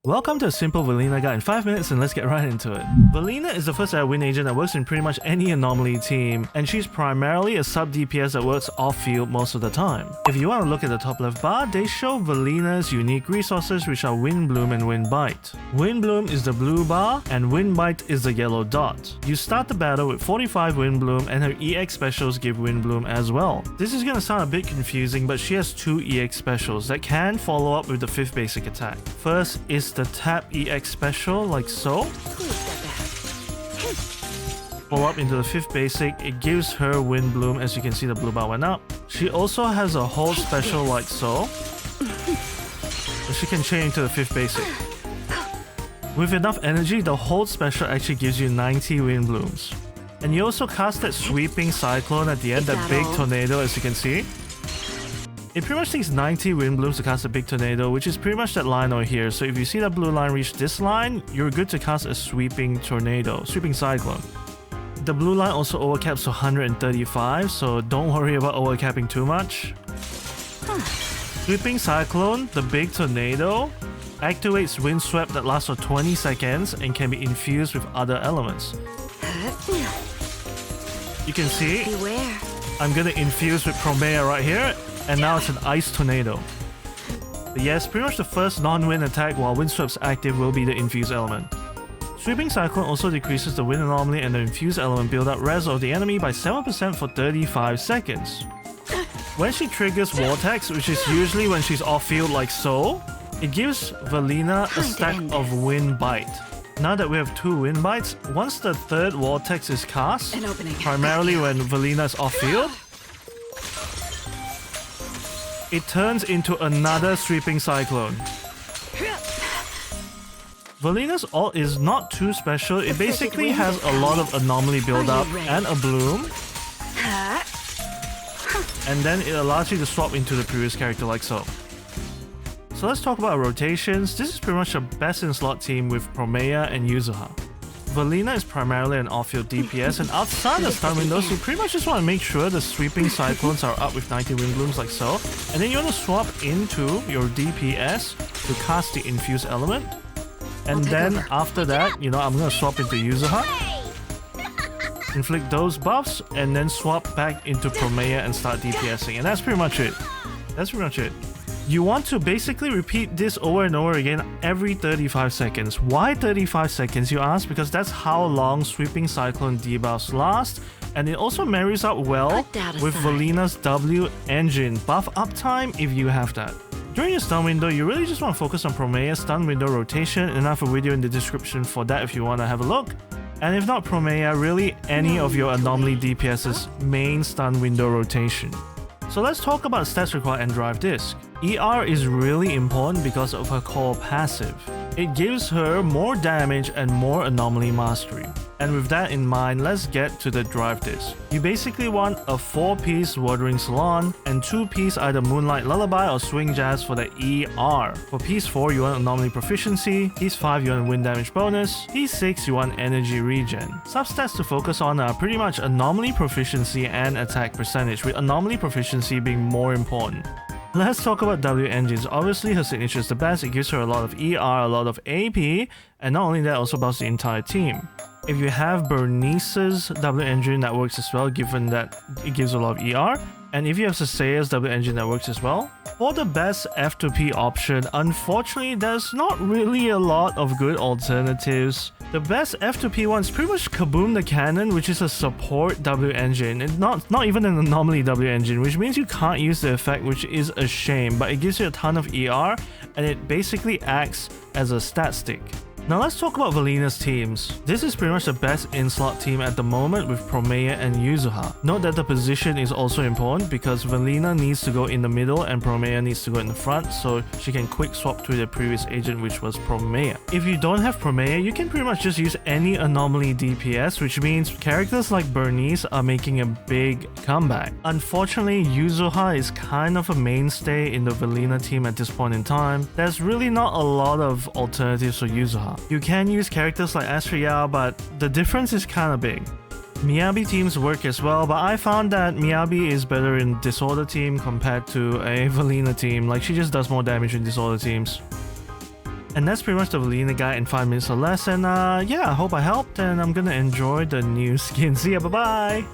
Welcome to a simple Velina guide in 5 minutes, and let's get right into it. Velina is the first win agent that works in pretty much any anomaly team, and she's primarily a sub DPS that works off-field most of the time. If you want to look at the top left bar, they show Velina's unique resources, which are Wind Bloom and Wind Bite. Wind Bloom is the blue bar and Wind Bite is the yellow dot. You start the battle with 45 Wind Bloom, and her EX specials give Wind Bloom as well. This is going to sound a bit confusing, but she has two EX specials that can follow up with the 5th basic attack. First is the tap EX special, like so. Follow up into the 5th basic, it gives her Wind Bloom. As you can see, the blue bar went up. She also has a hold special like so. She can chain into the 5th basic. With enough energy, the hold special actually gives you 90 Wind Blooms. And you also cast that sweeping cyclone at the end, that big tornado, as you can see. It pretty much takes 90 Wind Blooms to cast a big tornado, which is pretty much that line over here. So if you see that blue line reach this line, you're good to cast a sweeping tornado, sweeping cyclone. The blue line also overcaps to 135, so don't worry about overcapping too much. Sweeping cyclone, the big tornado, activates wind sweep that lasts for 20 seconds and can be infused with other elements. You can see, I'm gonna infuse with Promea right here. And now it's an ice tornado. But yes, pretty much the first non-wind attack while wind sweep's active will be the infused element. Sweeping cyclone also decreases the wind anomaly and the infused element build-up res of the enemy by 7% for 35 seconds. When she triggers Vortex, which is usually when she's off-field like so, it gives Velina a stack of Wind Bite. Now that we have 2 Wind Bites, once the 3rd Vortex is cast, primarily when Velina is off-field, it turns into another sweeping cyclone. Velina's ult is not too special. It basically has a lot of anomaly build-up and a bloom. And then it allows you to swap into the previous character like so. So let's talk about rotations. This is pretty much a best in slot team with Promea and Yuzuha. Velina is primarily an off-field DPS, and outside the stun windows, you pretty much just want to make sure the sweeping cyclones are up with 90 Wind Blooms like so, and then you want to swap into your DPS to cast the infused element, and then after that, I'm going to swap into Yuzuha, inflict those buffs, and then swap back into Promea and start DPSing, and that's pretty much it. You want to basically repeat this over and over again every 35 seconds. Why 35 seconds, you ask? Because that's how long Sweeping Cyclone debuffs last, and it also marries up well with Velina's W engine. Buff uptime if you have that. During your stun window, you really just want to focus on Promea's stun window rotation, and I have a video in the description for that if you want to have a look. And if not Promea, really any of your anomaly DPS's main stun window rotation. So let's talk about stats required and drive disc. ER is really important because of her core passive. It gives her more damage and more anomaly mastery. And with that in mind, let's get to the drive disc. You basically want a 4-piece Wuthering Salon and 2-piece either Moonlight Lullaby or Swing Jazz for the ER. For piece 4, you want Anomaly Proficiency, piece 5, you want Wind Damage Bonus, piece 6, you want Energy Regen. Substats to focus on are pretty much Anomaly Proficiency and Attack Percentage, with Anomaly Proficiency being more important. Let's talk about W engines. Obviously, her signature is the best. It gives her a lot of ER, a lot of AP, and not only that, also buffs the entire team. If you have Bernice's W engine, that works as well, given that it gives a lot of ER. And if you have Sasaya's W engine, that works as well. For the best F2P option, unfortunately, there's not really a lot of good alternatives. The best F2P one is pretty much Kaboom the Cannon, which is a support W engine. It's not even an anomaly W engine, which means you can't use the effect, which is a shame, but it gives you a ton of ER, and it basically acts as a stat stick. Now let's talk about Velina's teams. This is pretty much the best in-slot team at the moment with Promea and Yuzuha. Note that the position is also important because Velina needs to go in the middle and Promea needs to go in the front, so she can quick swap to the previous agent, which was Promea. If you don't have Promea, you can pretty much just use any anomaly DPS, which means characters like Bernice are making a big comeback. Unfortunately, Yuzuha is kind of a mainstay in the Velina team at this point in time. There's really not a lot of alternatives for Yuzuha. You can use characters like Astriel, but the difference is kinda big. Miyabi teams work as well, but I found that Miyabi is better in Disorder team compared to a Velina team. Like, she just does more damage in Disorder teams. And that's pretty much the Velina guide in 5 minutes or less. And yeah, I hope I helped, and I'm gonna enjoy the new skin. See ya, bye bye!